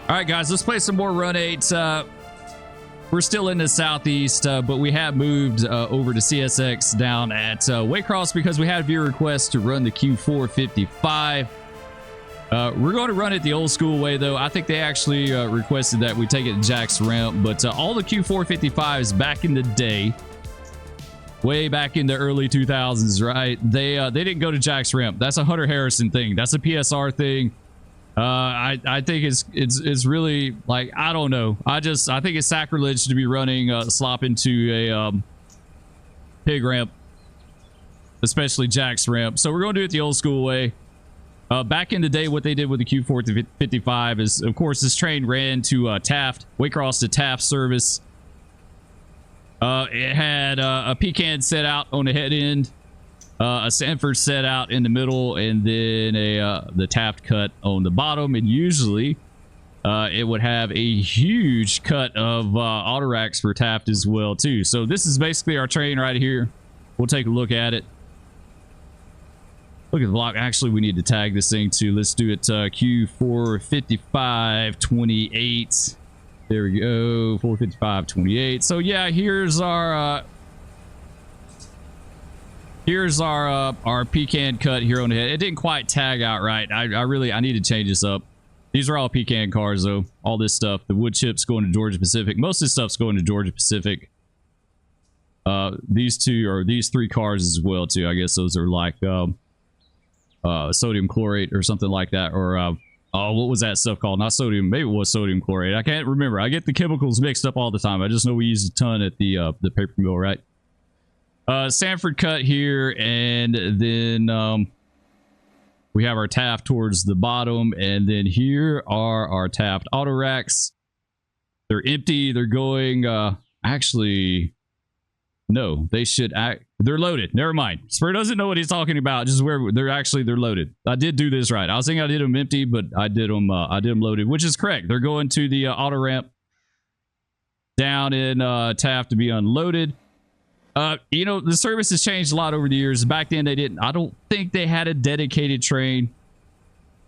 All right, guys, let's play some more Run 8. We're still in the southeast, but we have moved over to CSX down at Waycross because we had a viewer request to run the Q455. We're going to run it the old school way, though. I think they actually requested that we take it to Jack's Ramp, but all the Q455s back in the day, way back in the early 2000s, right? They didn't go to Jack's Ramp. That's a Hunter Harrison thing. That's a PSR thing. I think it's really, like, I don't know. I think it's sacrilege to be running slop into a pig ramp, especially Jack's Ramp. So we're going to do it the old school way. Back in the day, what they did with the Q455 is, of course, this train ran to Taft, Waycross to Taft service. It had a pecan set out on the head end, a Sanford set out in the middle, and then the Taft cut on the bottom. And usually it would have a huge cut of auto racks for Taft as well too. So this is basically our train right here. We'll take a look at it. Look at the block. Actually, we need to tag this thing too. Let's do it Q45528. There we go, 45528. So yeah, here's our pecan cut here on the head. It didn't quite tag out right. I need to change this up. These are all pecan cars though. All this stuff, the wood chips going to Georgia Pacific. Most of this stuff's going to Georgia Pacific. These three cars as well too. I guess those are like sodium chlorate or something like that, or oh, what was that stuff called? Not sodium, maybe it was sodium chlorate. I can't remember. I get the chemicals mixed up all the time. I just know we use a ton at the paper mill, right? Sanford cut here, and then we have our Taft towards the bottom, and then here are our Taft auto racks. They're empty. They're going actually, no, they should act. They're loaded. Never mind. Spur doesn't know what he's talking about. Just where they're loaded. I did do this right. I was thinking I did them empty, but I did them loaded, which is correct. They're going to the auto ramp down in Taft to be unloaded. You know, the service has changed a lot over the years. Back then, I don't think they had a dedicated train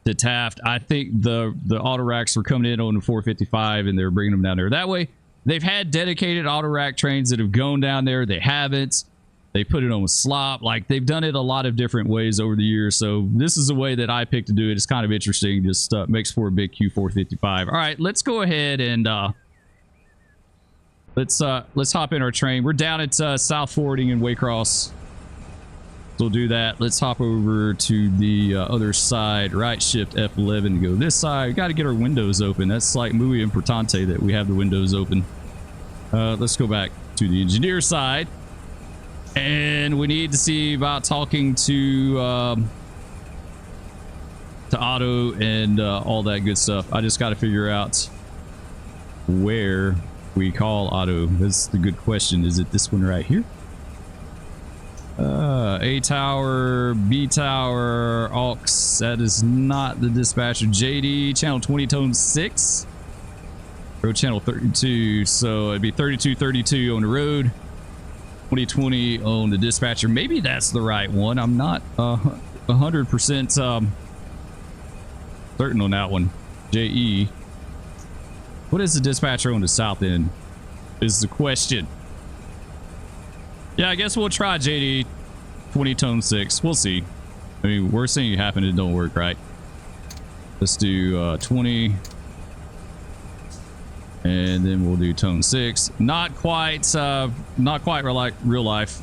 to Taft. I think the auto racks were coming in on the 455 and they were bringing them down there. That way, they've had dedicated auto rack trains that have gone down there. They haven't. They put it on with slop. Like, they've done it a lot of different ways over the years. So this is the way that I picked to do it. It's kind of interesting. Just makes for a big Q455. All right, let's go ahead and let's hop in our train. We're down at South Forwarding in Waycross. So we'll do that. Let's hop over to the other side. Right shift F11 to go this side. We got to get our windows open. That's like muy importante that we have the windows open. Let's go back to the engineer side. And we need to see about talking to Otto and all that good stuff. I just got to figure out where we call Otto. That's the good question. Is it this one right here? A tower, B tower, aux. That is not the dispatcher. JD, channel 20, tone 6. Road channel 32. So it'd be 3232 on the road. 2020 on the dispatcher. Maybe that's the right one. I'm not 100% certain on that one. JE. What is the dispatcher on the south end is the question. Yeah, I guess we'll try JD 20 tone 6. We'll see. I mean, worst thing can happen, it don't work, right? Let's do 20. And then we'll do tone 6. Not quite like real life.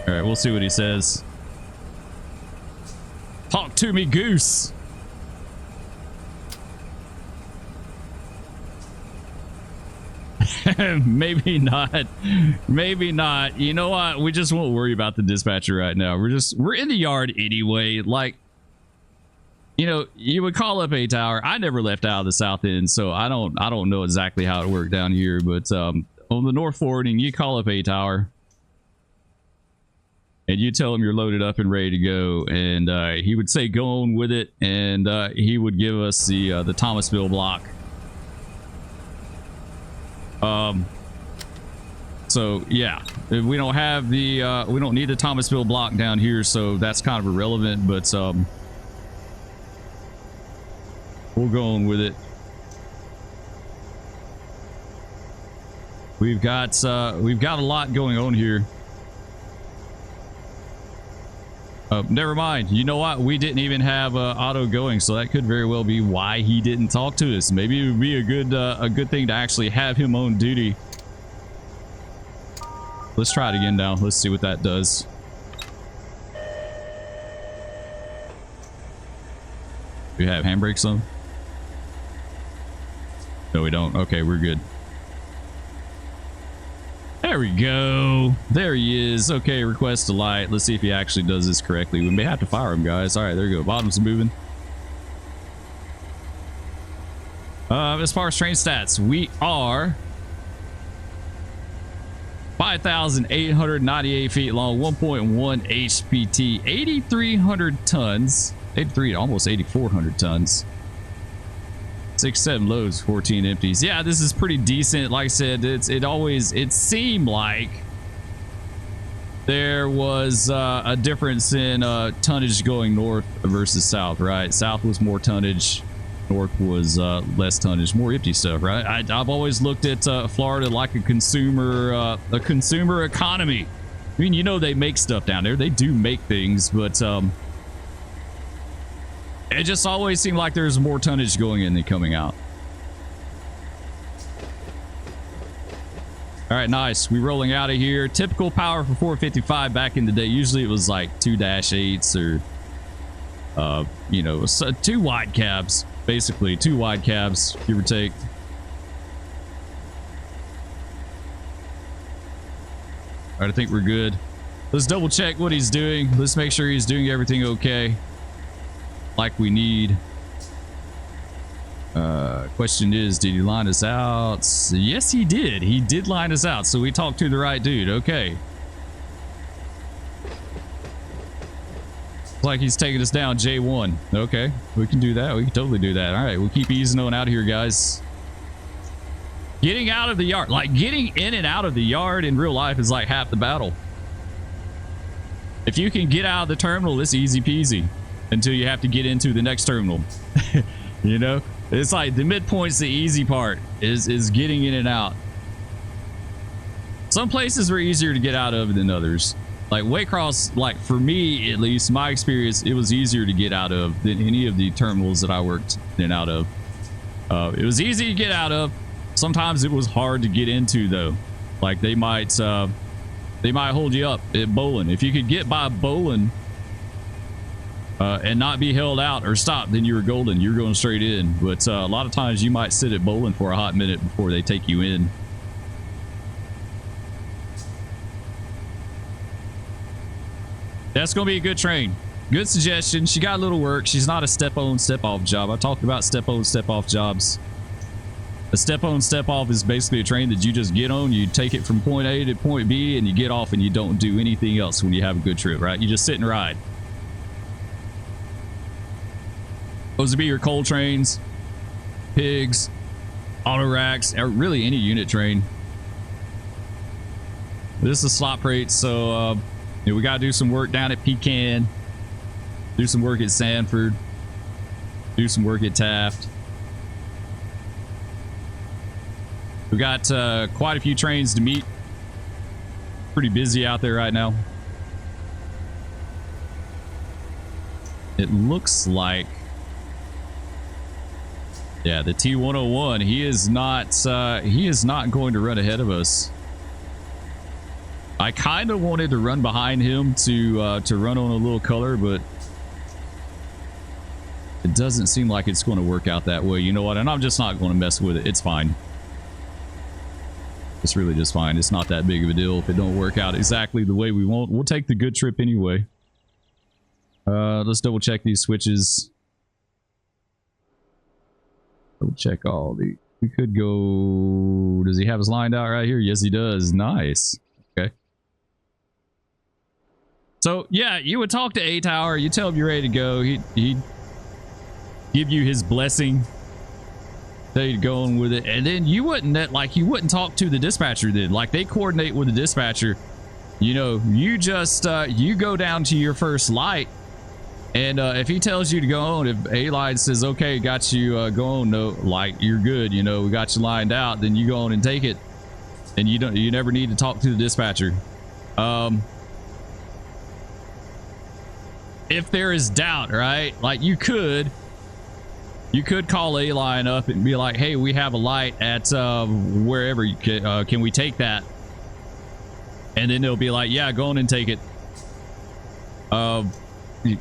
All right, we'll see what he says. Talk to me, goose. Maybe not. Maybe not. You know what? We just won't worry about the dispatcher right now. We're in the yard anyway. Like, you know, you would call up a tower. I never left out of the south end, so I don't know exactly how it worked down here, but on the north forwarding, you call up a tower and you tell him you're loaded up and ready to go, and he would say go on with it, and he would give us the Thomasville block. So yeah, We don't have the we don't need the Thomasville block down here, so that's kind of irrelevant, but we'll go on with it. We've got a lot going on here. Never mind. You know what? We didn't even have auto going, so that could very well be why he didn't talk to us. Maybe it would be a good thing to actually have him on duty. Let's try it again now. Let's see what that does. Do we have handbrakes on? No, we don't. Okay, we're good. There we go. There he is. Okay, request a light. Let's see if he actually does this correctly. We may have to fire him, guys. All right, there you go. Bottom's moving. As far as train stats, we are 5,898 feet long, 1.1 HPT, 8,300 tons, 83, almost 8,400 tons. 6-7 loads, 14 empties. Yeah, this is pretty decent. Like I said, it seemed like there was a difference in tonnage going north versus south, right? South was more tonnage, north was less tonnage, more empty stuff, right? I've always looked at Florida like a consumer economy. I mean, you know, they make stuff down there. They do make things, but it just always seemed like there's more tonnage going in than coming out. All right, nice. We rolling out of here. Typical power for 455 back in the day. Usually it was like 2-8s or, you know, 2 wide cabs. Basically, 2 wide cabs, give or take. All right, I think we're good. Let's double check what he's doing. Let's make sure he's doing everything okay, like we need. Question is, did he line us out? Yes, he did. He did line us out, so we talked to the right dude. Okay. Looks like he's taking us down J1. Okay, we can do that. We can totally do that. All right, we'll keep easing on out here, guys. Getting out of the yard, like getting in and out of the yard in real life is like half the battle. If you can get out of the terminal, it's easy peasy until you have to get into the next terminal. You know, it's like the midpoint's the easy part, is getting in and out. Some places were easier to get out of than others. Like Waycross, like for me at least, my experience, it was easier to get out of than any of the terminals that I worked in out of. It was easy to get out of. Sometimes it was hard to get into though. Like they might hold you up at bowling. If you could get by bowling and not be held out or stopped, then you were golden. You're going straight in. But a lot of times you might sit at bowling for a hot minute before they take you in. That's going to be a good train. Good suggestion. She got a little work. She's not a step-on, step-off job. I talked about step-on, step-off jobs. A step-on, step-off is basically a train that you just get on, you take it from point A to point B, and you get off and you don't do anything else when you have a good trip, right? You just sit and ride. Those would be your coal trains, pigs, auto racks, or really any unit train. This is slot rate, so yeah, we got to do some work down at Pecan, do some work at Sanford, do some work at Taft. We got quite a few trains to meet. Pretty busy out there right now. It looks like, yeah, the T101, he is not going to run ahead of us. I kind of wanted to run behind him to run on a little color, but it doesn't seem like it's going to work out that way. You know what? And I'm just not going to mess with it. It's fine. It's really just fine. It's not that big of a deal if it don't work out exactly the way we want. We'll take the good trip anyway. Let's double check these switches. Double check all the... We could go... Does he have us lined out right here? Yes, he does. Nice. Okay. So, yeah, you would talk to A-Tower. You tell him you're ready to go. He'd give you his blessing. Tell you to go on with it. And then you wouldn't, like, you wouldn't talk to the dispatcher then. Like, they coordinate with the dispatcher. You know, you just you go down to your first light, and if he tells you to go on, if A-Line says, okay, got you, go on, no light, you're good, you know, we got you lined out, then you go on and take it, and you never need to talk to the dispatcher. If there is doubt, right, like you could call A-Line up and be like, hey, we have a light at wherever, you can we take that? And then they'll be like, yeah, go on and take it.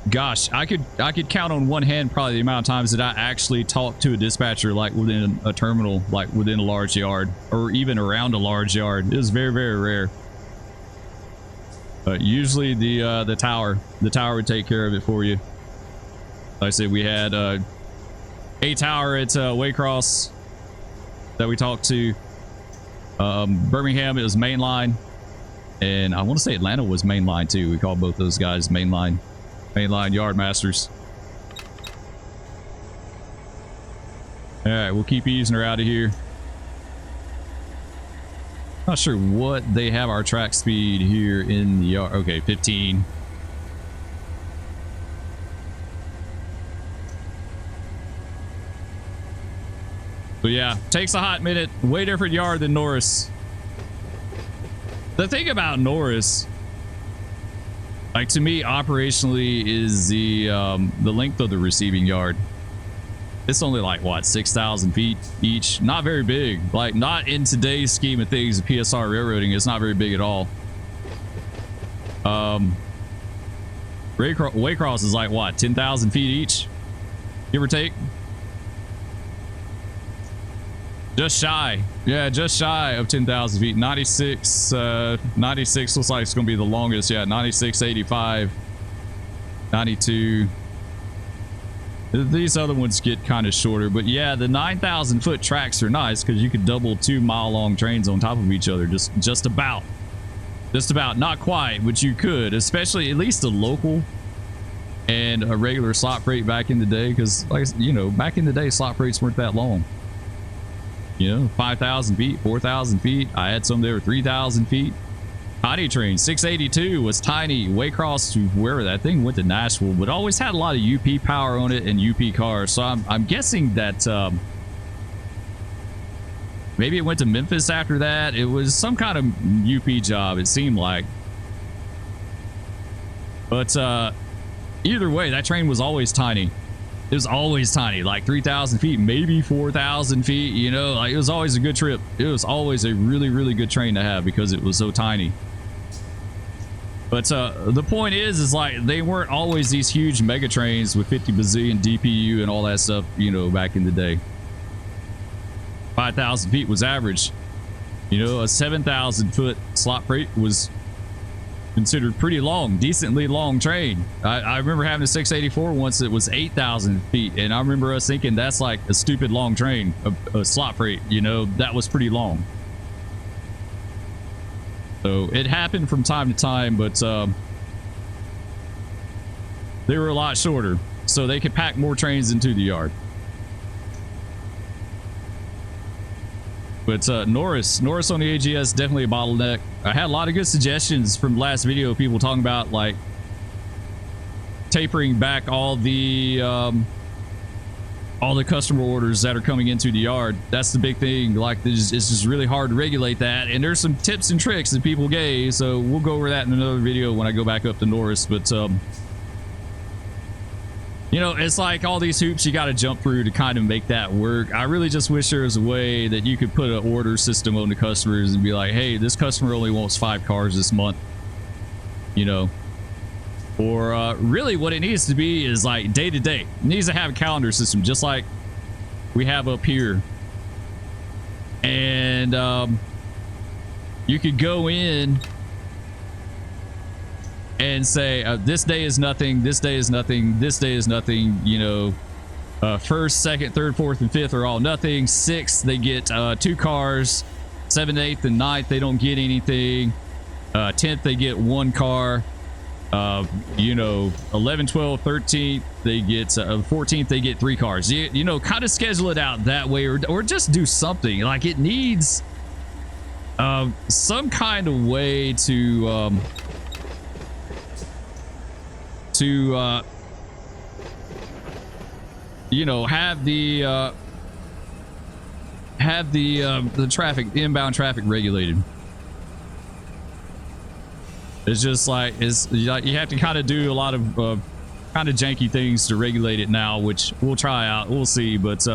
Gosh, I could count on one hand probably the amount of times that I actually talked to a dispatcher, like within a terminal, like within a large yard, or even around a large yard. It was very, very rare. But usually the tower would take care of it for you. Like I said, we had a tower at Waycross that we talked to. Birmingham, it was mainline, and I want to say Atlanta was mainline too. We called both those guys mainline yard masters. All right, we'll keep easing her out of here. Not sure what they have our track speed here in the yard. Okay, 15. So yeah, takes a hot minute. Way different yard than Norris. The thing about Norris, like to me, operationally, is the length of the receiving yard. It's only like what, 6,000 feet each. Not very big. Like not in today's scheme of things. The PSR railroading, it's not very big at all. Waycross is like what, 10,000 feet each, give or take. Just shy. Yeah, just shy of 10,000 feet. 96 looks like it's going to be the longest. Yeah, 96, 85, 92. These other ones get kind of shorter, but yeah, the 9,000 foot tracks are nice because you could double 2 mile long trains on top of each other. Just about, not quite, but you could, especially at least a local and a regular slot freight back in the day. Because, like you know, back in the day, slot freights weren't that long. You know, 5,000 feet, 4,000 feet. I had some that were 3,000 feet. Tiny train, 682 was tiny. Waycross to wherever that thing went to Nashville, but always had a lot of UP power on it and UP cars. So I'm guessing that maybe it went to Memphis after that. It was some kind of UP job, it seemed like. But either way, that train was always tiny. It was always tiny, like 3,000 feet, maybe 4,000 feet, you know, like it was always a good trip. It was always a really, really good train to have because it was so tiny. But the point is like they weren't always these huge mega trains with 50 bazillion DPU and all that stuff, you know, back in the day. 5,000 feet was average. You know, a 7,000 foot slot freight was considered pretty long, decently long train. I remember having a 684 once that was 8,000 feet, and I remember us thinking that's like a stupid long train, a slot freight, you know, that was pretty long. So it happened from time to time, but they were a lot shorter, so they could pack more trains into the yard. But Norris on the AGS, definitely a bottleneck. I had a lot of good suggestions from last video, people talking about like tapering back all the customer orders that are coming into the yard. That's the big thing. Like it's just really hard to regulate that, and there's some tips and tricks that people gave, so we'll go over that in another video when I go back up to Norris. But you know, it's like all these hoops you got to jump through to kind of make that work. I really just wish there was a way that you could put an order system on the customers and be like, hey, this customer only wants 5 cars this month, you know. Or really what it needs to be is like day to day. It needs to have a calendar system just like we have up here. And you could go in and say this day is nothing, this day is nothing, this day is nothing, you know. First, second, third, fourth, and fifth are all nothing. Sixth, they get 2 cars. 7th, 8th, and 9th, they don't get anything. 10th, they get 1 car. You know, 11, 12, 13th, they get 14th, they get 3 cars. You know, kind of schedule it out that way, or just do something. Like it needs some kind of way to you know, have the traffic, inbound traffic regulated. It's just like, you have to kind of do a lot of kind of janky things to regulate it now, which we'll try out. We'll see. But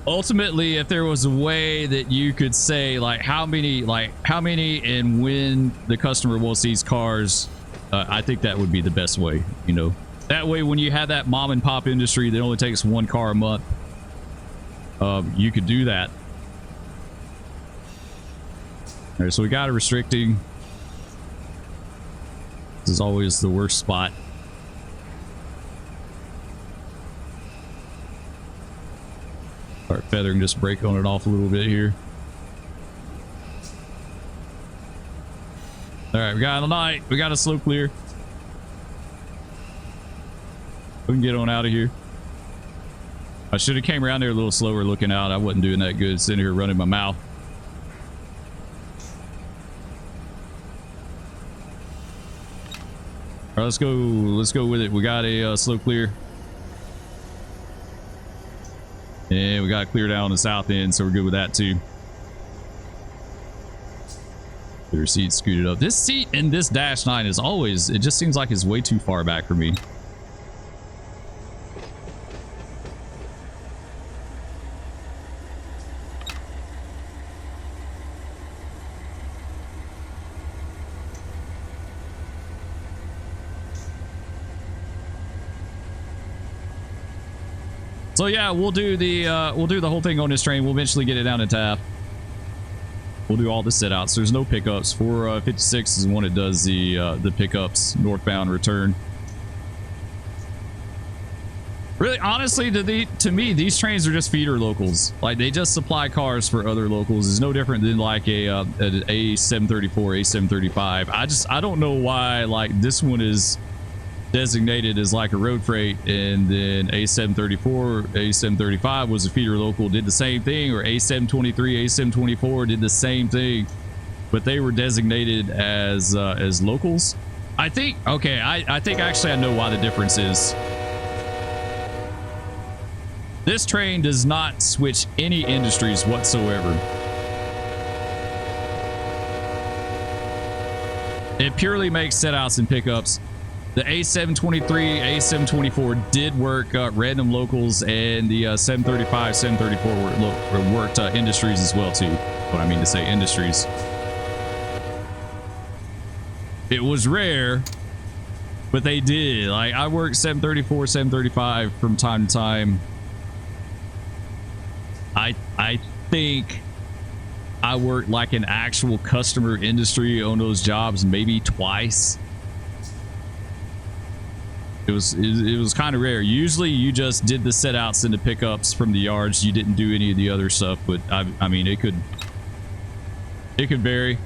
ultimately, if there was a way that you could say like how many and when the customer wants these cars, I think that would be the best way, you know. That way, when you have that mom and pop industry that only takes one car a month, you could do that. All right, so we got a restricting. This is always the worst spot. Start feathering, just brake on it off a little bit here. All right, we got a light. We got a slow clear. We can get on out of here. I should have came around there a little slower looking out. I wasn't doing that good sitting here running my mouth. All right, let's go with it. We got a slow clear. And we got to clear down on the south end, so we're good with that too. Your seat scooted up. This seat in this Dash 9 is always, it just seems like it's way too far back for me. So yeah, we'll do the whole thing on this train. We'll eventually get it down to tap. We'll do all the sit outs. There's no pickups. 456 is one that does the pickups, northbound return. Really, honestly, to me, these trains are just feeder locals. Like, they just supply cars for other locals. It's no different than like an A734, A735. I don't know why like this one is designated as like a road freight, and then A734, A735 was a feeder local, did the same thing, or A723, A724 did the same thing, but they were designated as locals. I think, okay, I think actually I know why the difference is. This train does not switch any industries whatsoever. It purely makes set outs and pickups. The A723, A724 did work random locals, and the 735, 734 worked industries as well too. What I mean to say, industries. It was rare, but they did. Like, I worked 734, 735 from time to time. I think I worked like an actual customer industry on those jobs maybe twice. It was kind of rare. Usually you just did the set outs and the pickups from the yards. You didn't do any of the other stuff, but I mean, it could vary.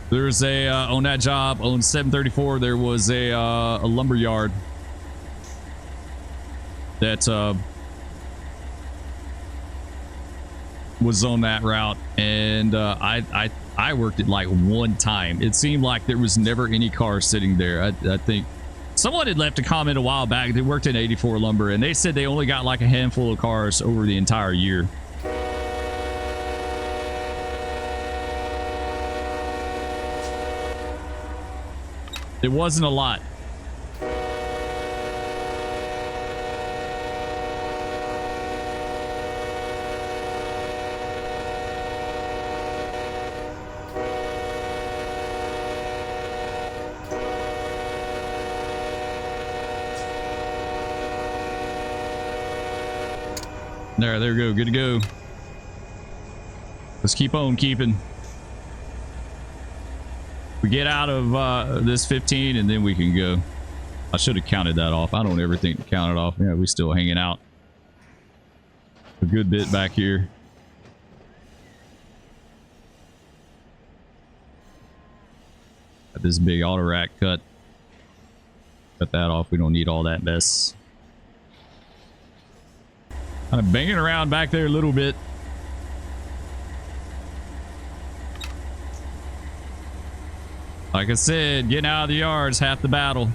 There's a on that job on 734, there was a lumber yard that was on that route, and I worked it like one time. It seemed like there was never any cars sitting there. I think someone had left a comment a while back. They worked in 84 lumber, and they said they only got like a handful of cars over the entire year. It wasn't a lot. There we go. Good to go. Let's keep on keeping. We get out of this 15 and then we can go. I should have counted that off. I don't ever think to count it off. Yeah, we still hanging out a good bit back here. Got this big auto rack cut. Cut that off. We don't need all that mess. Kind of banging around back there a little bit. Like I said, getting out of the yard is half the battle.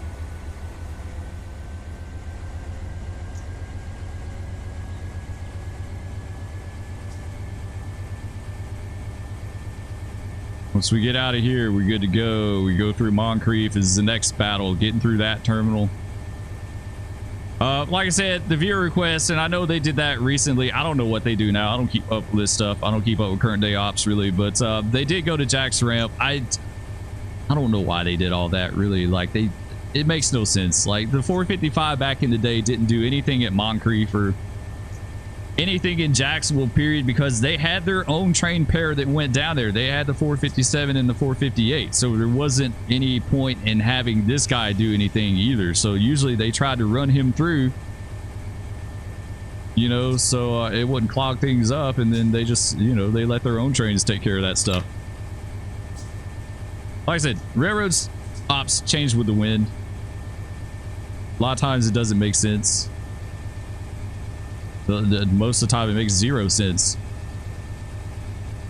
Once we get out of here, we're good to go. We go through Moncrief is the next battle, getting through that terminal. Like I said, the viewer request, and I know they did that recently. I don't know what they do now. I don't keep up with this stuff. I don't keep up with current day ops really, but they did go to Jack's Ramp. I don't know why they did all that really. Like it makes no sense. Like the 455 back in the day didn't do anything at Moncrief or anything in Jacksonville period, because they had their own train pair that went down there. They had the 457 and the 458, so there wasn't any point in having this guy do anything either. So usually they tried to run him through, you know, so it wouldn't clog things up, and then they just, you know, they let their own trains take care of that stuff. Like I said, railroads ops change with the wind. A lot of times it doesn't make sense. Most of the time it makes zero sense.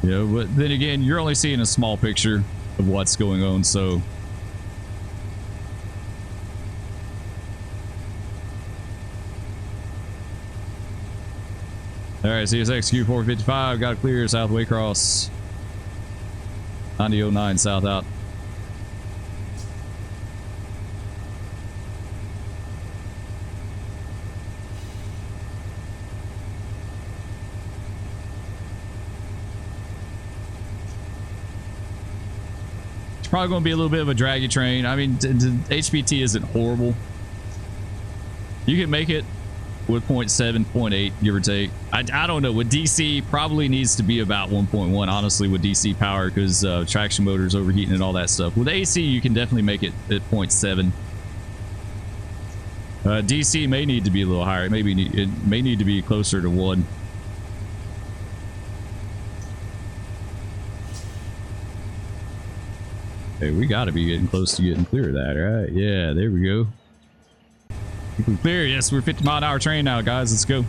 You know, but then again, you're only seeing a small picture of what's going on, so. All right, CSXQ 455, got to clear South Waycross. 9009 south out. Probably going to be a little bit of a draggy train. I mean, HPT isn't horrible. You can make it with 0.7, 0.8, give or take. I don't know. With DC, probably needs to be about 1.1, honestly, with DC power, because traction motors overheating and all that stuff. With AC, you can definitely make it at 0.7. DC may need to be a little higher. It may need to be closer to 1. Hey, we got to be getting close to getting clear of that, right? Yeah, there we go. We're clear. Yes, we're 50-mile-an-hour train now, guys. Let's go.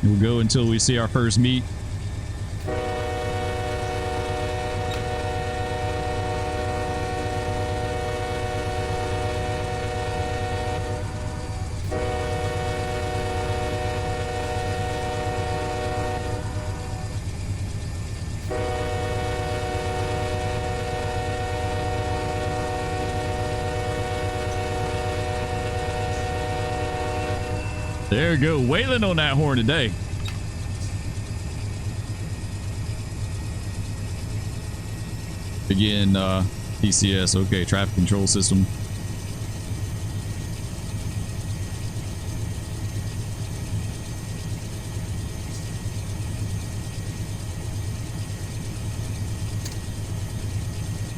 We'll go until we see our first meet. There we go. Wailing on that horn today. Again, TCS. Okay, traffic control system.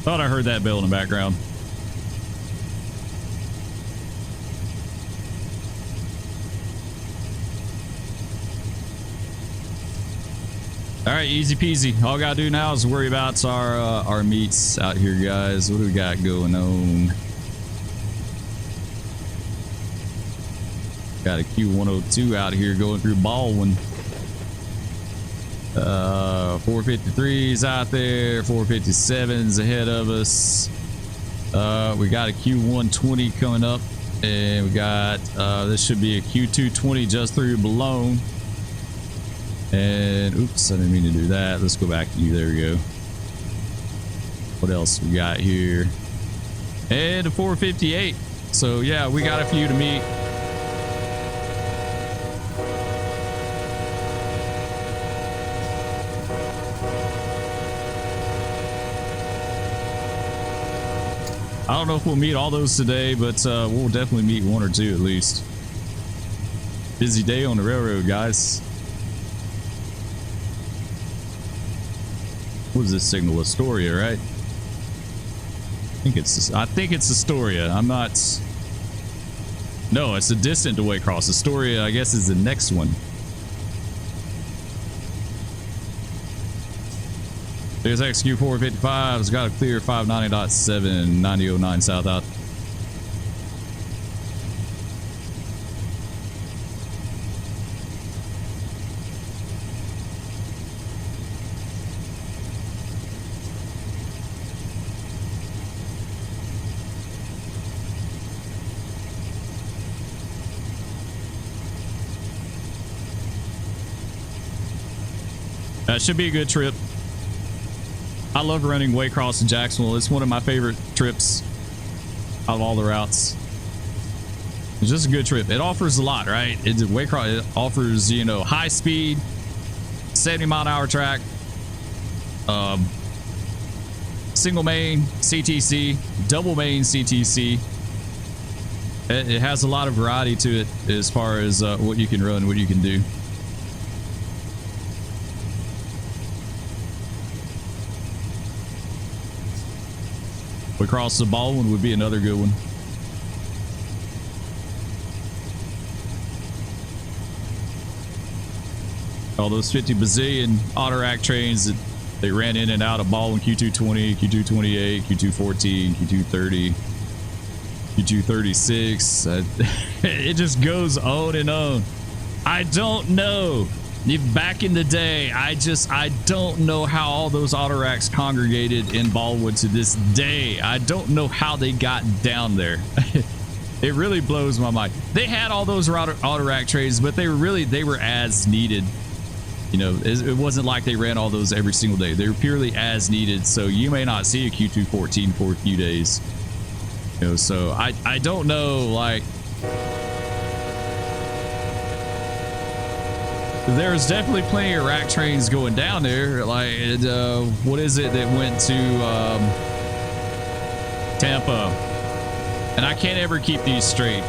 Thought I heard that bell in the background. All right, easy peasy. All I gotta do now is worry about our meets out here, guys. What do we got going on? Got a Q102 out here going through Baldwin. 453's out there. 457's ahead of us. We got a Q120 coming up, and we got this should be a Q220 just through Boulogne. And oops, I didn't mean to do that. Let's go back to you. There we go. What else we got here? And a 458. So yeah, we got a few to meet. I don't know if we'll meet all those today, but we'll definitely meet one or two at least. Busy day on the railroad, guys. What is this signal? Astoria, right? I think it's Astoria. I'm not. No, it's a distant to Waycross. Astoria, I guess, is the next one. There's XQ455. It's got a clear 590.7, 9009 south out. That should be a good trip. I love running Waycross in Jacksonville. It's one of my favorite trips out of all the routes. It's just a good trip. It offers a lot, right? Waycross, it offers, you know, high speed, 70-mile-an-hour track, single main CTC, double main CTC. It has a lot of variety to it as far as what you can run, what you can do. Across the Baldwin would be another good one. All those 50 bazillion auto rack trains that they ran in and out of Baldwin, Q220, Q228, Q214, Q230, Q236. It just goes on and on. I don't know. Back in the day, I don't know how all those auto racks congregated in Baldwin to this day. I don't know how they got down there. It really blows my mind. They had all those auto rack trains, but they were as needed. You know, it wasn't like they ran all those every single day. They were purely as needed. So you may not see a Q214 for a few days. You know, so I don't know, like, there's definitely plenty of rack trains going down there. Like, what is it that went to Tampa? And I can't ever keep these straight.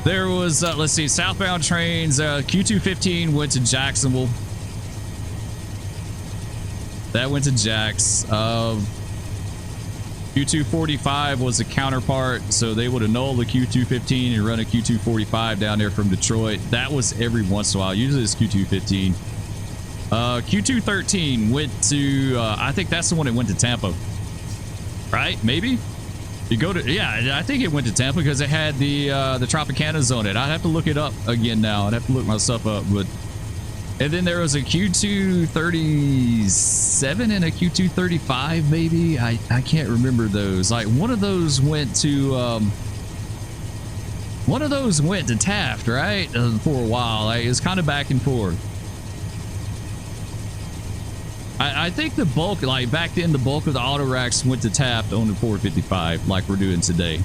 There was, let's see, southbound trains. Q215 went to Jacksonville. That went to Jax. Q245 was a counterpart, so they would annul the Q215 and run a Q245 down there from Detroit. That was every once in a while. Usually it's Q215. Q213 went to, I think that's the one that went to Tampa, right? Maybe you go to, yeah, I think it went to Tampa because it had the Tropicanas on it. I'd have to look it up again now. I'd have to look my stuff up, but. And then there was a Q237 and a Q235, maybe. I can't remember those. Like, one of those went to Taft, right? For a while. Like, it was kind of back and forth. I think the bulk, like back then, the bulk of the auto racks went to Taft on the 455, like we're doing today.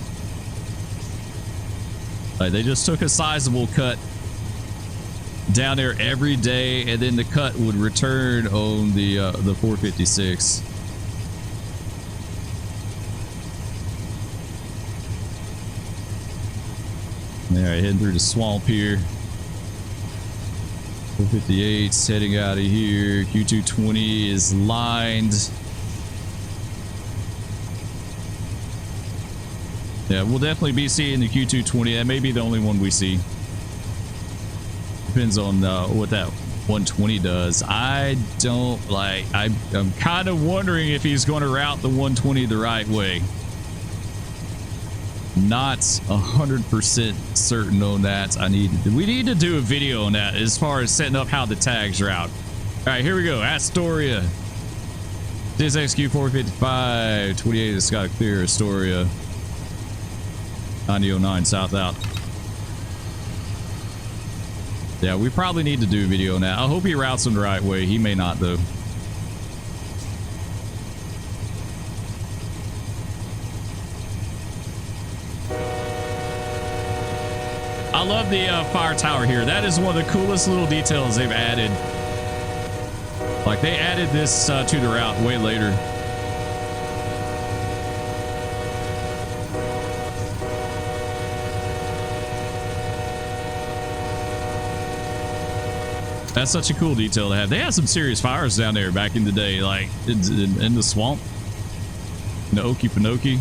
Like, they just took a sizable cut down there every day, and then the cut would return on the 456. All right, heading through the swamp here. 458's heading out of here. Q220 is lined. Yeah, we'll definitely be seeing the Q220. That may be the only one we see. Depends on what that 120 does. I don't like. I'm kind of wondering if he's going to route the 120 the right way. Not 100% certain on that. We need to do a video on that as far as setting up how the tags route. All right, here we go. Astoria. This XQ455 28 has got a clear Astoria. 9009 south out. Yeah, we probably need to do a video on that. I hope he routes them the right way. He may not, though. I love the fire tower here. That is one of the coolest little details they've added. Like, they added this to the route way later. That's such a cool detail to have. They had some serious fires down there back in the day, like in the swamp, in the Okefenokee.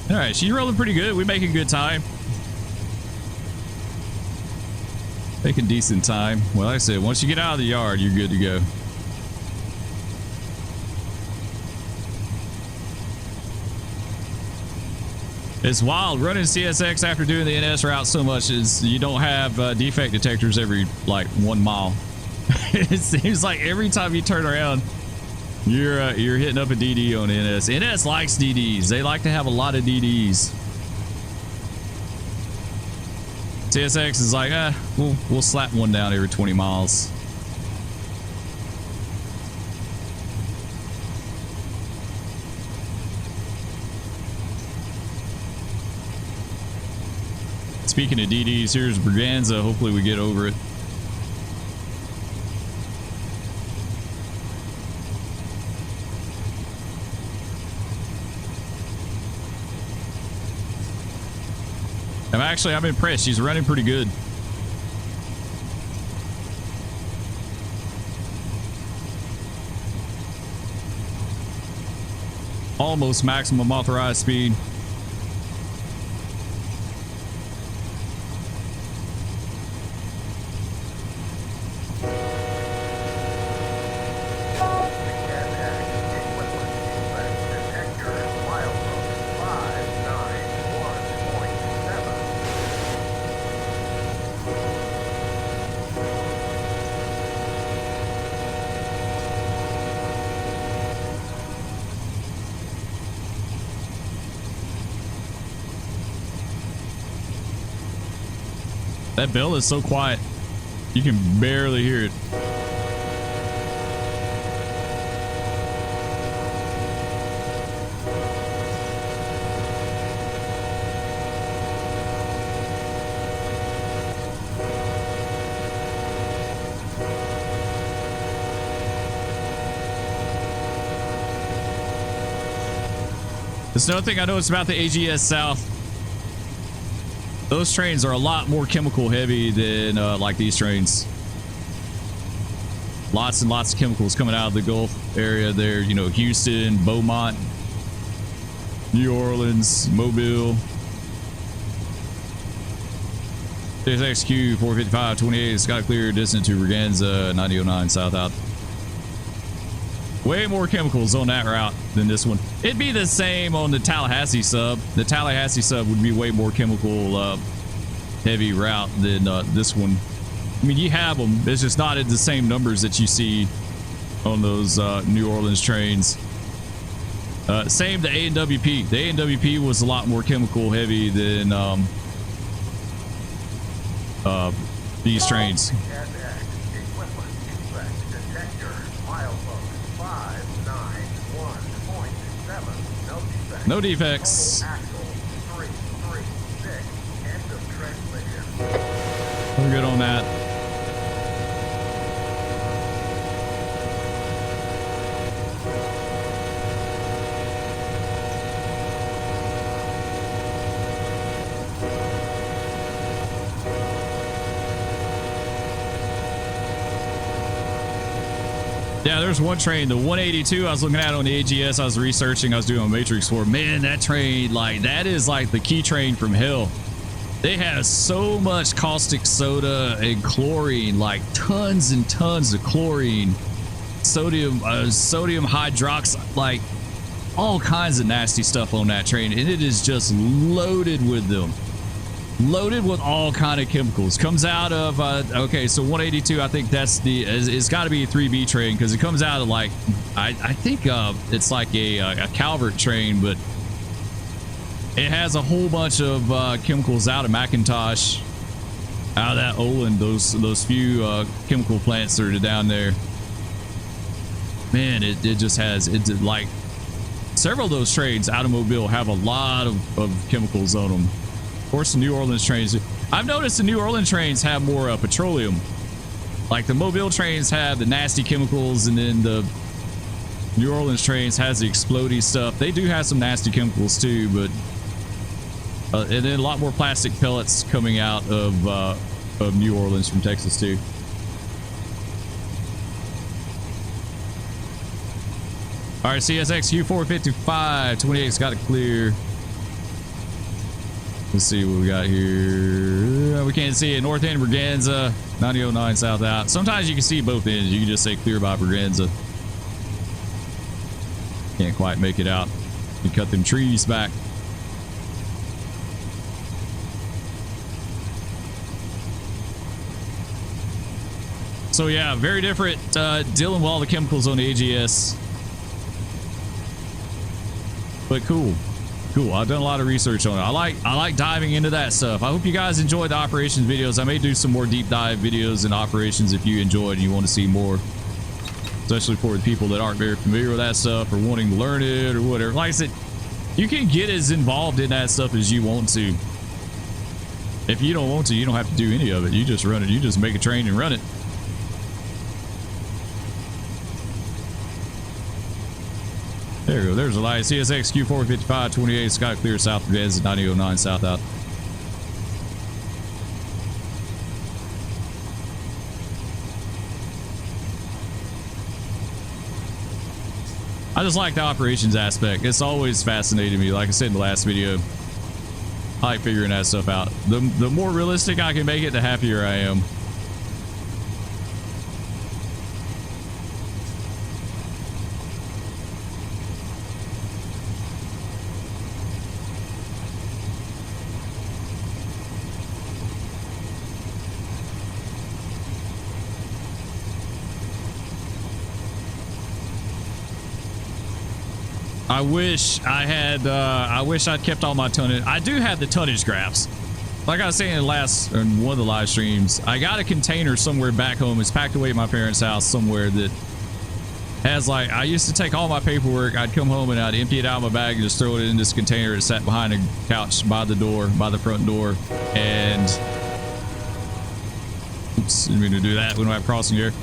All right, she's rolling pretty good. We're making good time. Making decent time. Well, like I said, once you get out of the yard, you're good to go. It's wild running CSX after doing the NS route so much is you don't have defect detectors every like 1 mile. It seems like every time you turn around, you're hitting up a DD on NS. NS likes DDs. They like to have a lot of DDs. CSX is like, we'll slap one down every 20 miles. Speaking of DDs, here's Braganza. Hopefully we get over it. I'm impressed. She's running pretty good. Almost maximum authorized speed. That bell is so quiet. You can barely hear it. There's another thing I noticed about the AGS South. Those trains are a lot more chemical heavy than like these trains. Lots and lots of chemicals coming out of the Gulf area there. You know, Houston, Beaumont, New Orleans, Mobile. XQ 455 28. It's got a clear distance to Braganza 9009 south out. Way more chemicals on that route than this one. It'd be the same on the Tallahassee sub. The Tallahassee sub would be way more chemical heavy route than this one. I mean, you have them. It's just not at the same numbers that you see on those New Orleans trains. Same the A&WP. The A&WP was a lot more chemical heavy than these trains. No defects. We're good on that. Yeah, there's one train, the 182 I was looking at on the AGS. I was researching, I was doing a matrix for. Man, that train, like, that is like the key train from hell. They have so much caustic soda and chlorine, like tons and tons of chlorine, sodium hydroxide, like all kinds of nasty stuff on that train, and it is just loaded with them. Loaded with all kind of chemicals. Comes out of okay, so 182, I think that's it's got to be a 3B train, because it comes out of, like, I think it's like a Calvert train, but it has a whole bunch of chemicals out of McIntosh, out of that Olin, those few chemical plants that are down there. Man, it just has, like, several of those trains out of Mobile have a lot of chemicals on them. Of course, the New Orleans trains, I've noticed the New Orleans trains have more petroleum. Like the Mobile trains have the nasty chemicals, and then the New Orleans trains has the explodey stuff. They do have some nasty chemicals too, but and then a lot more plastic pellets coming out of New Orleans from Texas too. All right, CSX Q455 28's got it clear. Let's see what we got here. We can't see it. North end, Braganza, 9009 south out. Sometimes you can see both ends. You can just say clear by Braganza. Can't quite make it out. You cut them trees back. So yeah, very different dealing with all the chemicals on the AGS. But cool. Cool. I've done a lot of research on it. I like diving into that stuff. I hope you guys enjoyed the operations videos. I may do some more deep dive videos in operations if you enjoyed and you want to see more. Especially for the people that aren't very familiar with that stuff or wanting to learn it or whatever. Like I said, you can get as involved in that stuff as you want to. If you don't want to, you don't have to do any of it. You just run it. You just make a train and run it. There you go. There's a light. CSX Q455 28 Sky Clear South Braganza 9009 south out. I just like the operations aspect. It's always fascinated me. Like I said in the last video, I like figuring that stuff out. The more realistic I can make it, the happier I am. I wish I'd kept all my tonnage. I do have the tonnage graphs. Like I was saying in one of the live streams, I got a container somewhere back home. It's packed away at my parents' house somewhere that has like, I used to take all my paperwork. I'd come home and I'd empty it out of my bag and just throw it in this container that sat behind a couch by the front door. And oops, didn't mean to do that when I'm crossing here.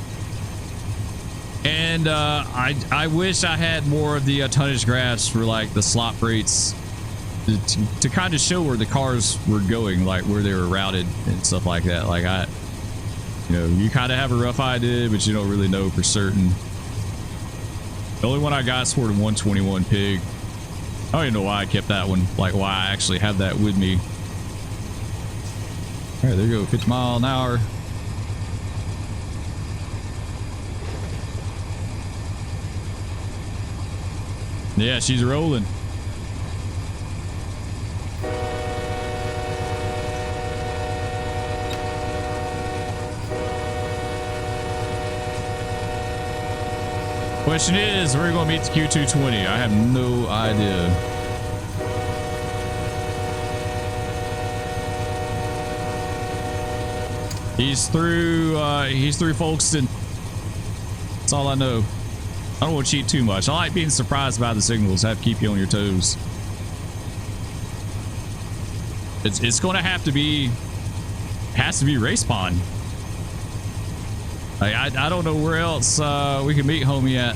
And I wish I had more of the tonnage graphs for like the slot rates to kind of show where the cars were going, like where they were routed and stuff like that. Like you kind of have a rough idea, but you don't really know for certain. The only one I got is for the 121 pig. I don't even know why I kept that one, like why I actually have that with me. All right, there you go, 50 mile an hour. Yeah, she's rolling. Question is, where are we going to meet the Q220? I have no idea. He's through Folkestone. That's all I know. I don't want to cheat too much. I like being surprised by the signals. I have to keep you on your toes. It's going to have to be, has to be race pond. I don't know where else we can meet homie at.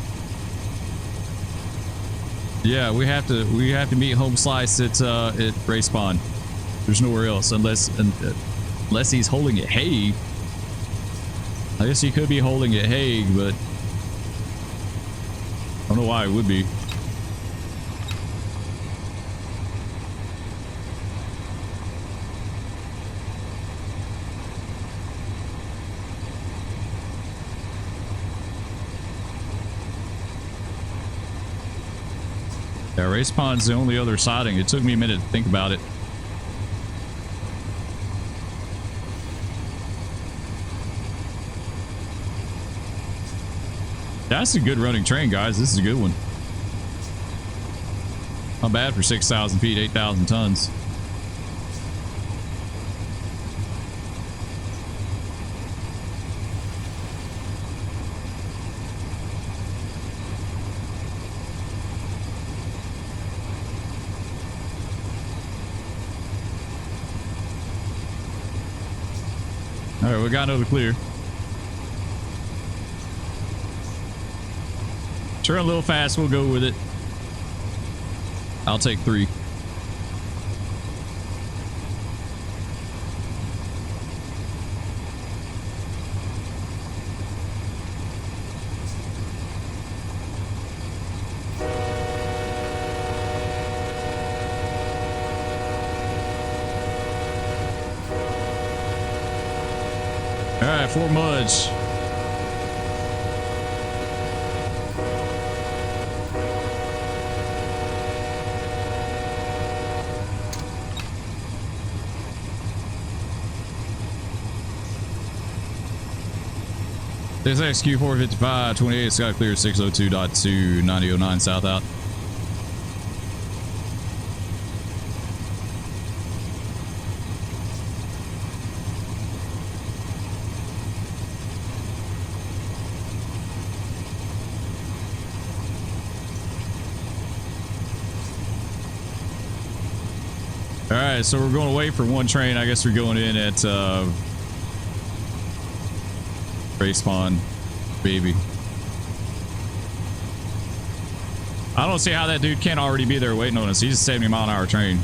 Yeah, we have to meet home slice at race pond. There's nowhere else unless he's holding at Hague. I guess he could be holding at Hague, but I don't know why it would be. Yeah, race pond's the only other siding. It took me a minute to think about it. That's a good running train, guys. This is a good one. Not bad for 6,000 feet, 8,000 tons. All right, we got another clear. Turn a little fast, we'll go with it. I'll take 3. All right, Fort Mudge. This XQ 455 28 Scott clear 602.2 9009 south out. All right, so we're going to wait for one train. I guess we're going in at race spawn, baby. I don't see how that dude can't already be there waiting on us. He's a 70-mile-an-hour train.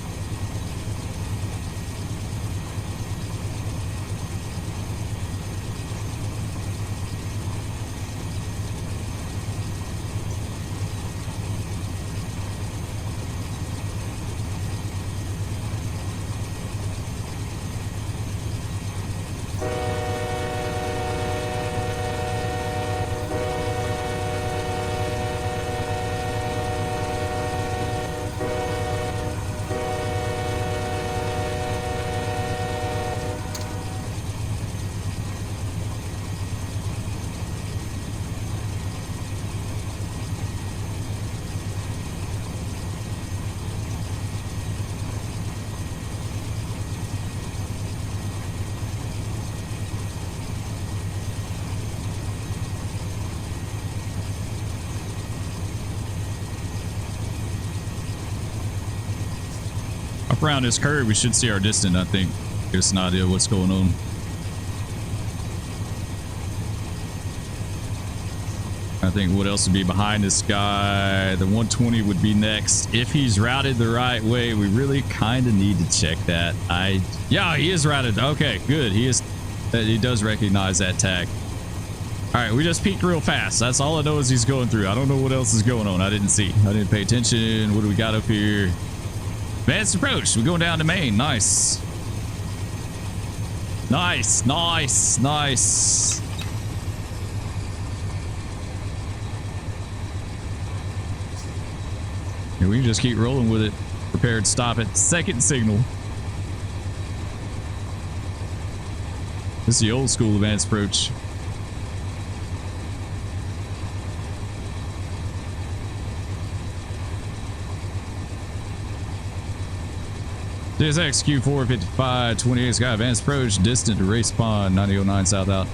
Around this curve, we should see our distance. I think give us an idea of what's going on. I think what else would be behind this guy? The 120 would be next. If he's routed the right way, we really kind of need to check that. Yeah, he is routed. Okay, good. He does recognize that tag. All right, we just peeked real fast. That's all I know is he's going through. I don't know what else is going on. I didn't see. I didn't pay attention. What do we got up here? Advanced approach. We're going down to Maine. Nice. Nice, nice, nice. And we can just keep rolling with it. Prepared, stop it. Second signal. This is the old school advanced approach. This XQ 455 28 Sky advanced approach, distant to race spawn 9009 south out.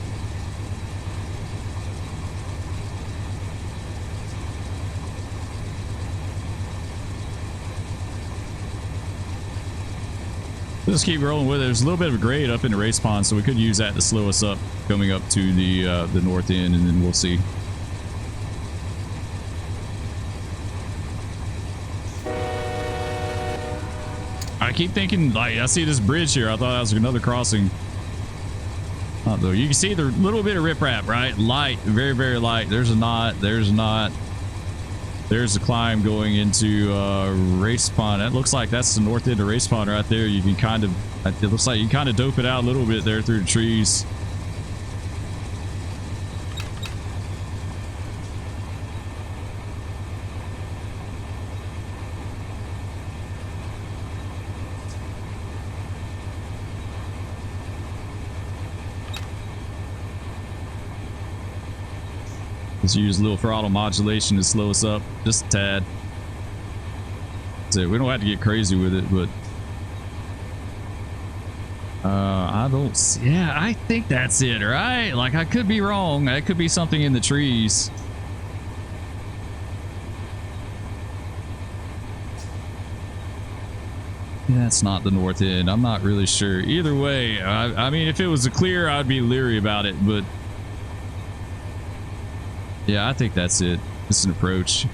Just keep rolling with it. There's a little bit of a grade up in the race spawn, so we could use that to slow us up coming up to the north end, and then we'll see. I keep thinking, like, I see this bridge here. I thought that was another crossing. Not though. You can see the little bit of riprap, right? Light, very, very light. There's a knot. There's a knot. There's a climb going into race spawn. That looks like that's the north end of race spawn right there. You can kind of, it looks like you can kind of dope it out a little bit there through the trees. Let's use a little throttle modulation to slow us up just a tad. So we don't have to get crazy with it, but I don't see, yeah, I think that's it, right? Like, I could be wrong. That could be something in the trees. Yeah, that's not the north end. I'm not really sure. Either way, I mean, if it was a clear, I'd be leery about it, but yeah, I think that's it. It's an approach.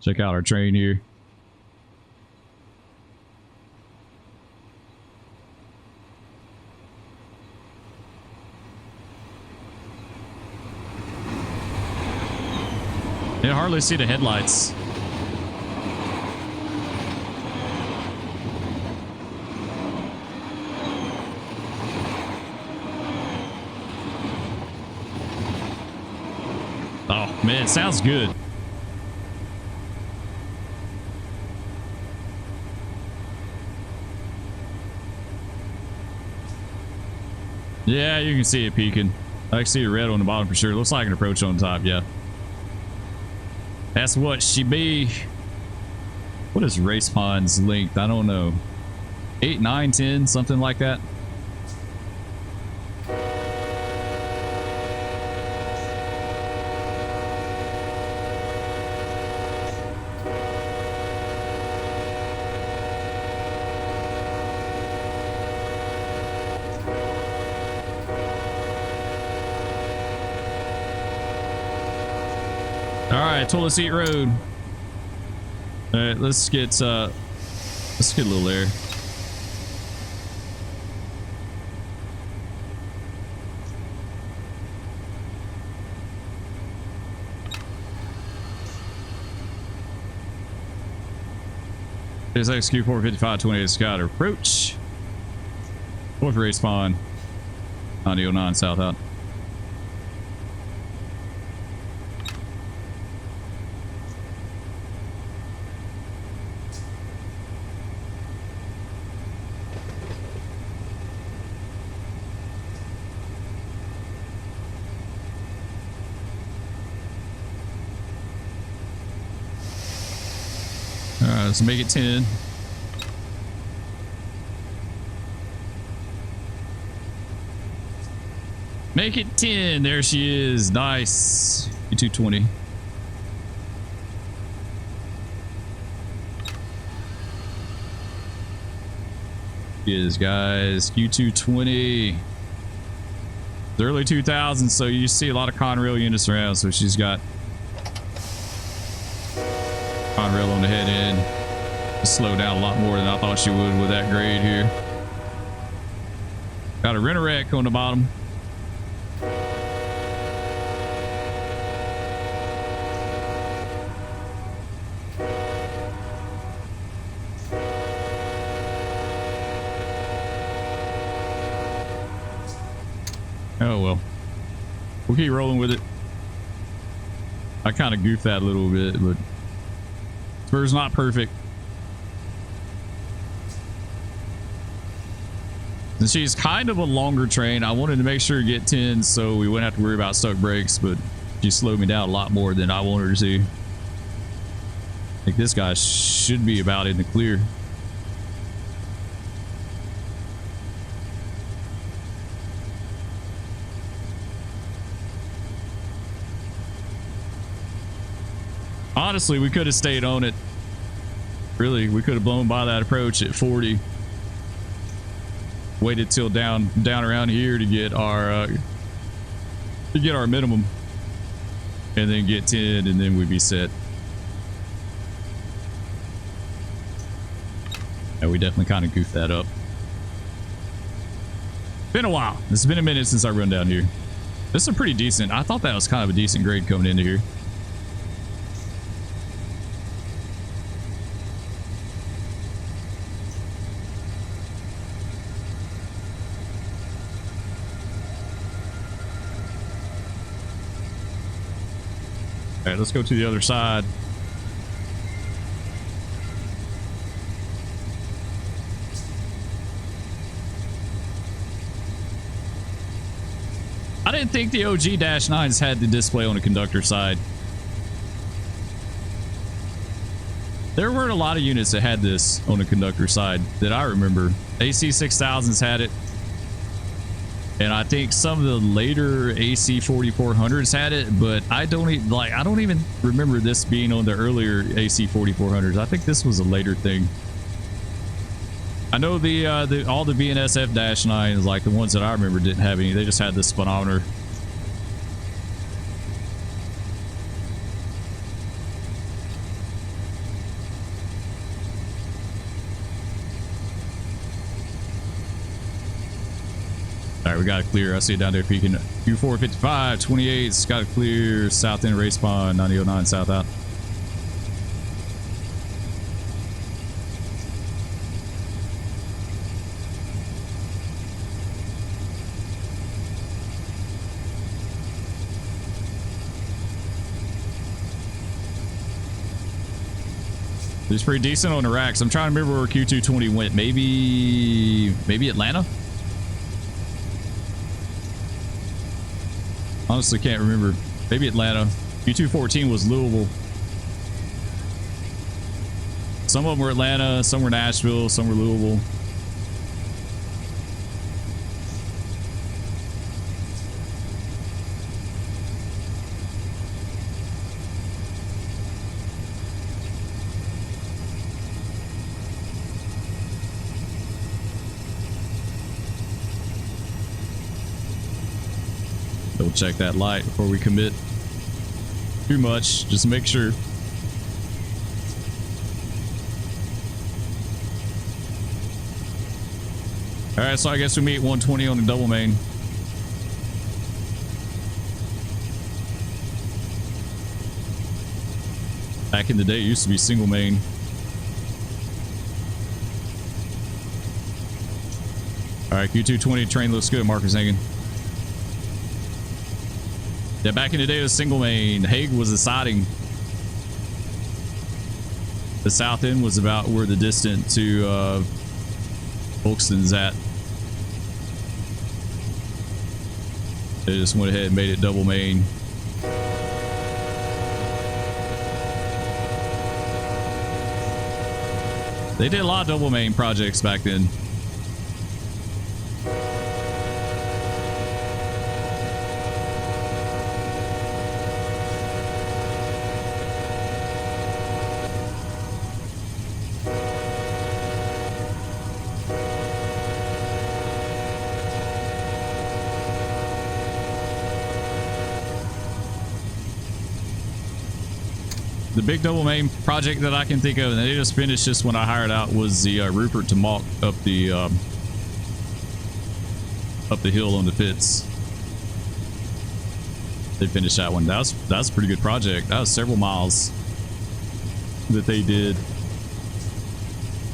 Check out our train here. You hardly see the headlights. Oh man, it sounds good. Yeah, you can see it peaking. I can see the red on the bottom for sure. Looks like an approach on top, yeah. That's what she be. What is race pond's length? I don't know. 8, 9, 10, something like that. Toilet Seat Road. All right, let's get a little air. It's XQ 455 28 Scout approach. Fourth race spawn. 9009 south out. Let's make it 10. Make it 10. There she is. Nice. Q220. Is guys. Q220. The early 2000s, so you see a lot of Conrail units around. So she's got Conrail on the head end. Slow down a lot more than I thought she would with that grade here. Got a Rent-A-Wreck on the bottom. Oh well, we'll keep rolling with it. I kind of goofed that a little bit, but Spur's not perfect. And she's kind of a longer train. I wanted to make sure to get 10 so we wouldn't have to worry about stuck brakes, but she slowed me down a lot more than I wanted her to. I think this guy should be about in the clear. Honestly, we could have stayed on it. Really, we could have blown by that approach at 40. Waited till down around here to get our minimum, and then get 10, and then we'd be set. And we definitely kind of goofed that up. Been a while. It's been a minute since I run down here. This is pretty decent. I thought that was kind of a decent grade coming into here. All right, let's go to the other side. I didn't think the OG-9s had the display on the conductor side. There weren't a lot of units that had this on the conductor side that I remember. AC6000s had it. And I think some of the later AC 4400s had it, but I don't even remember this being on the earlier AC 4400s. I think this was a later thing. I know all the BNSF-9s, like the ones that I remember, didn't have any. They just had this speedometer. All right, we got it clear. I see it down there peeking. Q455, 28's got it clear. South end race spawn, 9009 south out. It's pretty decent on the racks. I'm trying to remember where Q220 went. Maybe Atlanta? Honestly, can't remember. Maybe Atlanta. Q214 was Louisville. Some of them were Atlanta, some were Nashville, some were Louisville. Double check that light before we commit too much. Just make sure. All right, so I guess we meet 120 on the double main. Back in the day, it used to be single main. All right, Q220 train looks good. Marker's hanging. Yeah, back in the day, it was single main. Hague was the siding. The south end was about where the distant to Folkestone's at. They just went ahead and made it double main. They did a lot of double main projects back then. The big double main project that I can think of, and they just finished this when I hired out, was the Rupert to Malk up the hill on the pits. They finished that one. That's a pretty good project. That was several miles that they did.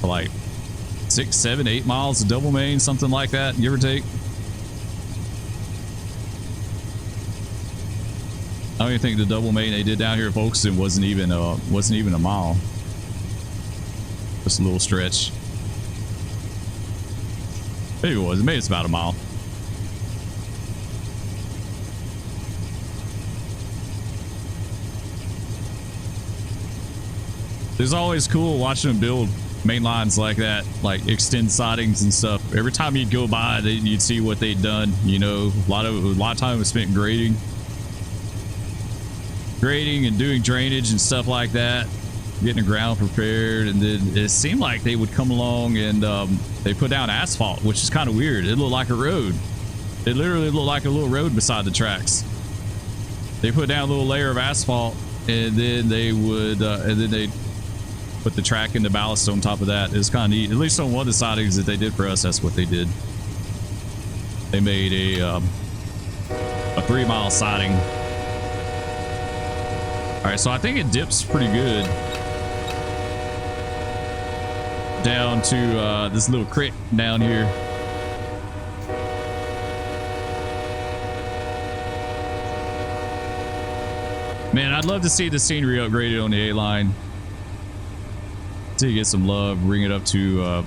Like 6, 7, 8 miles of double main, something like that, give or take. I don't even think the double main they did down here at Folkestone wasn't even a mile. Just a little stretch. Maybe it was. Maybe it's about a mile. It's always cool watching them build main lines like that, like extend sidings and stuff. Every time you'd go by, you'd see what they'd done. You know, a lot of time was spent grading and doing drainage and stuff like that, getting the ground prepared. And then it seemed like they would come along and they put down asphalt, which is kind of weird. It looked like a road. It literally looked like a little road beside the tracks. They put down a little layer of asphalt, and then they would they'd put the track and the ballast on top of that. It's kind of neat. At least on one of the sidings that they did for us, that's what they did. They made a 3-mile siding. All right, so I think it dips pretty good down to this little creek down here. Man, I'd love to see the scenery upgraded on the A-line. To get some love, bring it up to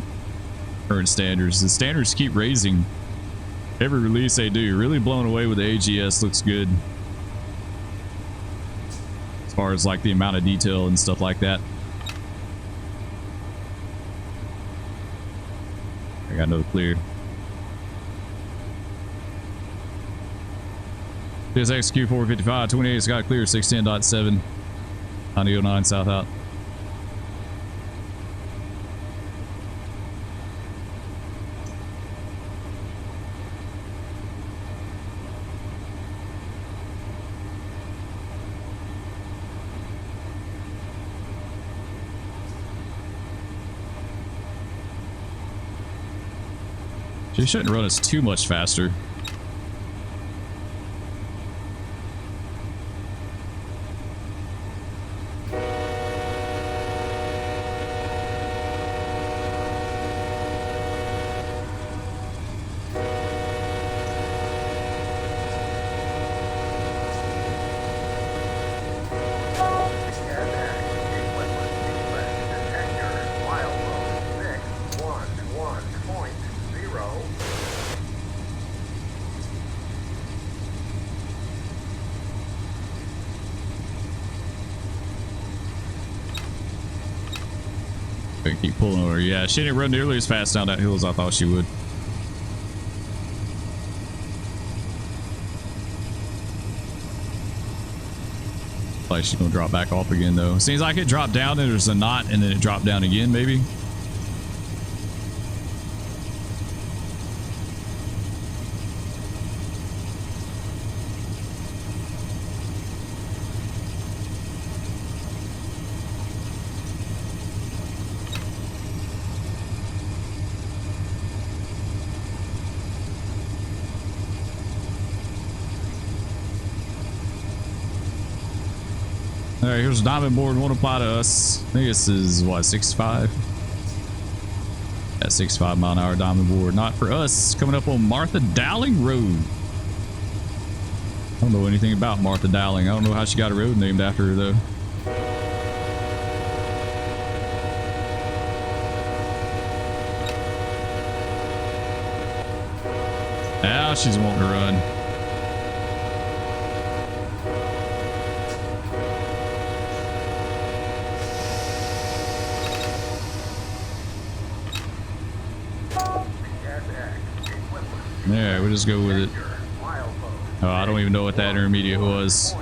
current standards. The standards keep raising every release they do. Really blown away with the AGS. Looks good. As far as like the amount of detail and stuff like that. I got another clear. PSX Q455 28's got clear 610.7 on the 09 south out. She shouldn't run us too much faster. Keep pulling over. Yeah, she didn't run nearly as fast down that hill as I thought she would. Like she's gonna drop back off again though. Seems like it dropped down and there's a knot and then it dropped down again maybe. All right, here's a diamond board. Won't apply to us. I think this is what, 65? Yeah, 65 mile an hour diamond board. Not for us. Coming up on Martha Dowling Road. I don't know anything about Martha Dowling. I don't know how she got a road named after her though. Now she's wanting to run. Yeah, we'll just go with it. Oh, I don't even know what that intermediate was.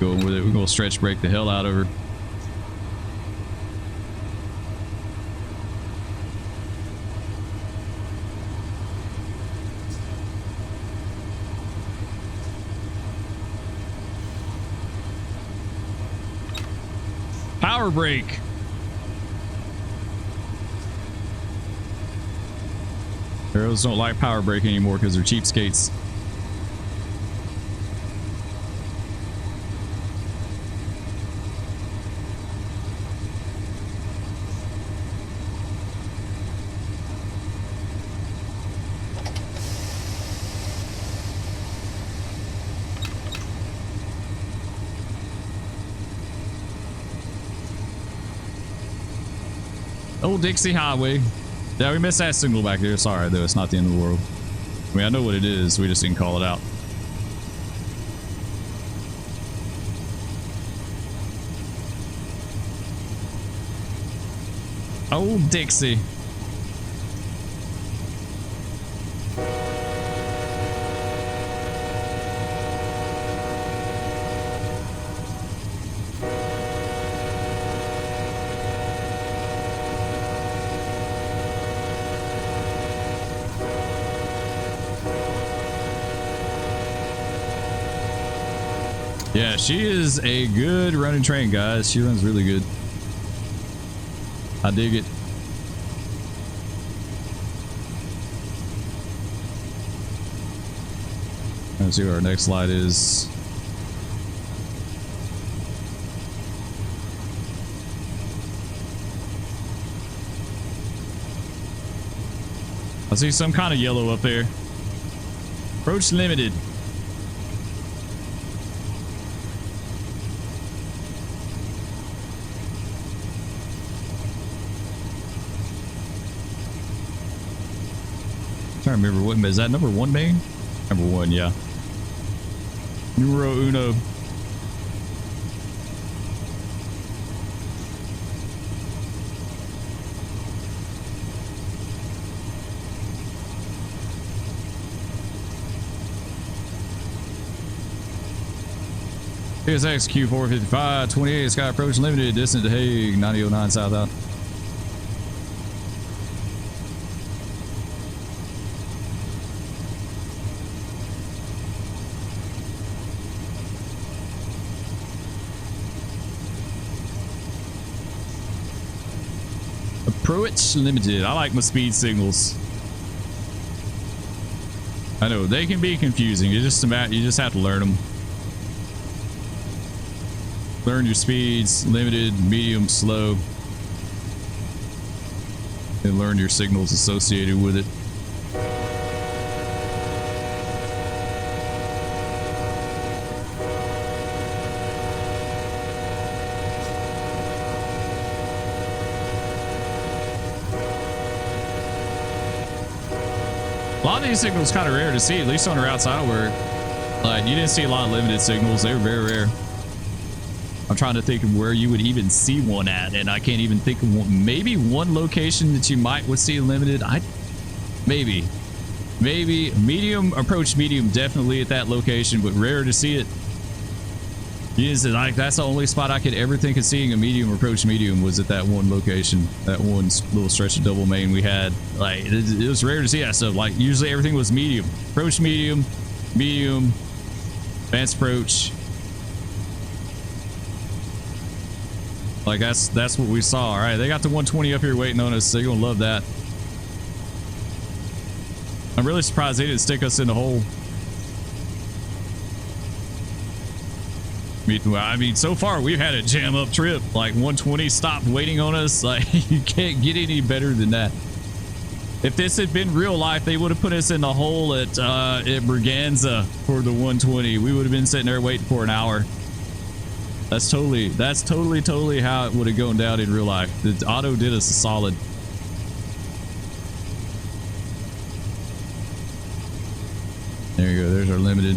Going with it. We're gonna stretch break the hell out of her. Power brake. Girls don't like power brake anymore because they're cheapskates. Old Dixie Highway. Yeah, we missed that signal back there. Sorry, though. It's not the end of the world. I mean, I know what it is. We just didn't call it out. Old Dixie. Yeah, she is a good running train, guys. She runs really good. I dig it. Let's see what our next light is. I see some kind of yellow up there. Approach limited. Trying to remember what is that, number one main? Number one, yeah. Numero uno. PSX Q455 28 Sky Approach Limited, distance to Hague 9009 southbound. Approach limited. I like my speed signals. I know they can be confusing. You just have to learn them. Learn your speeds: limited, medium, slow, and learn your signals associated with it. A lot of these signals kind of rare to see, at least on the route I work. Like, you didn't see a lot of limited signals. They were very rare. I'm trying to think of where you would even see one at, and I can't even think of one. Maybe one location that you would see limited. Maybe medium, approach medium, definitely at that location, but rare to see it. Like, that's the only spot I could ever think of seeing a medium approach medium was at that one location, that one little stretch of double main we had. Like, it was rare to see that stuff. Like, usually everything was medium, approach medium, medium, advanced approach. Like, that's what we saw. All right, they got the 120 up here waiting on us, so you're gonna love that. I'm really surprised they didn't stick us in the hole. I mean, so far we've had a jam up trip. Like, 120 stopped waiting on us. Like, you can't get any better than that. If this had been real life, they would have put us in the hole at Braganza for the 120. We would have been sitting there waiting for an hour. That's totally how it would have gone down in real life. The auto did us a solid. There you go. There's our limited.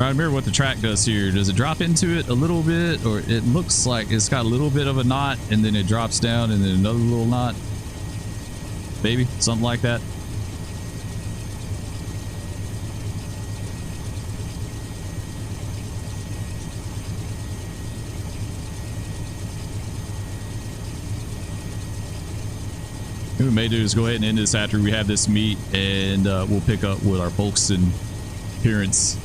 I remember what the track does here. Does it drop into it a little bit, or it looks like it's got a little bit of a knot and then it drops down and then another little knot? Maybe something like that. What we may do is go ahead and end this after we have this meet, and we'll pick up with our Folkestone appearance.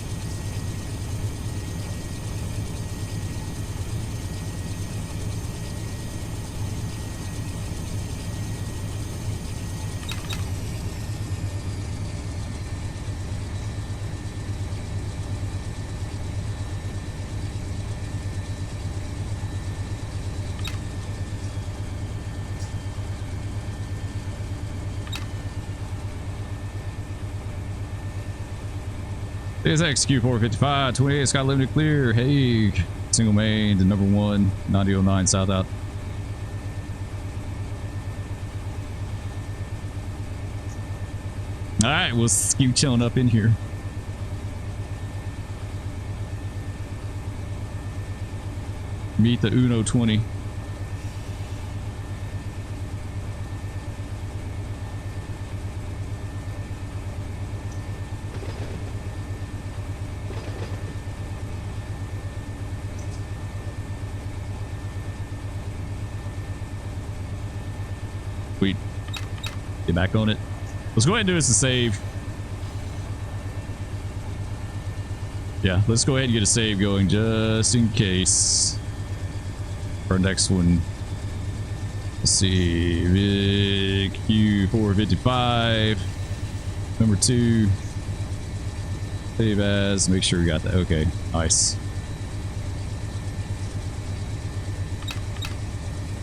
It's XQ455, 28, got limited clear. Hey, single main to number 1, 9009 south out. All right, we'll keep chilling up in here. Meet the Uno 20. Sweet. Get back on it. Let's go ahead and do this to save. Yeah, let's go ahead and get a save going just in case. Our next one. Let's see. Big Q455. Number 2. Save as. Make sure we got that. Okay, nice.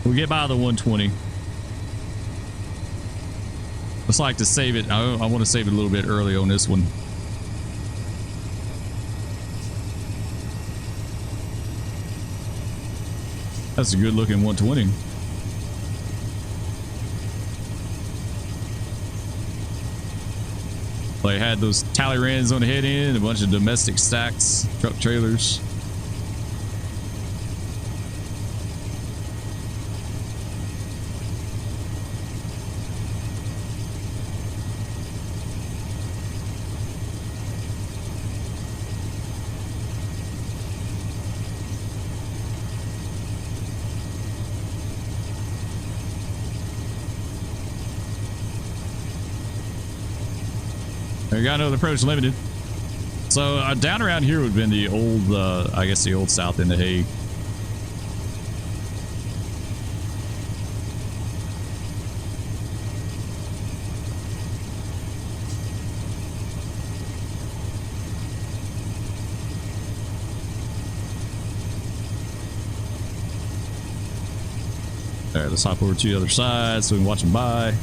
We'll get by the 120. Let's like to save it. I want to save it a little bit early on this one. That's a good looking 120. They had those Talleyrand's on the head end, a bunch of domestic stacks, truck trailers. We got another approach limited. So down around here would have been the old, I guess the old south end of Hague. right, let's hop over to the other side so we can watch them by.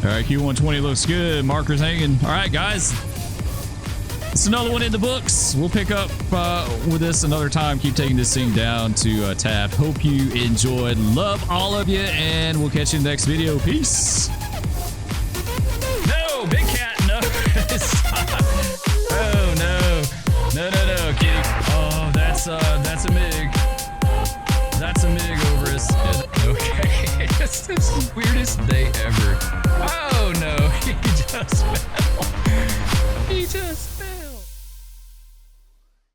All right, Q120 looks good. Marker's hanging. All right, guys. It's another one in the books. We'll pick up with this another time. Keep taking this thing down to Taft. Hope you enjoyed. Love all of you, and we'll catch you in the next video. Peace. No, big cat. No. Oh, no. No, kitty. Oh, that's a MiG. That's a MiG over his head. Okay. It's the weirdest day ever.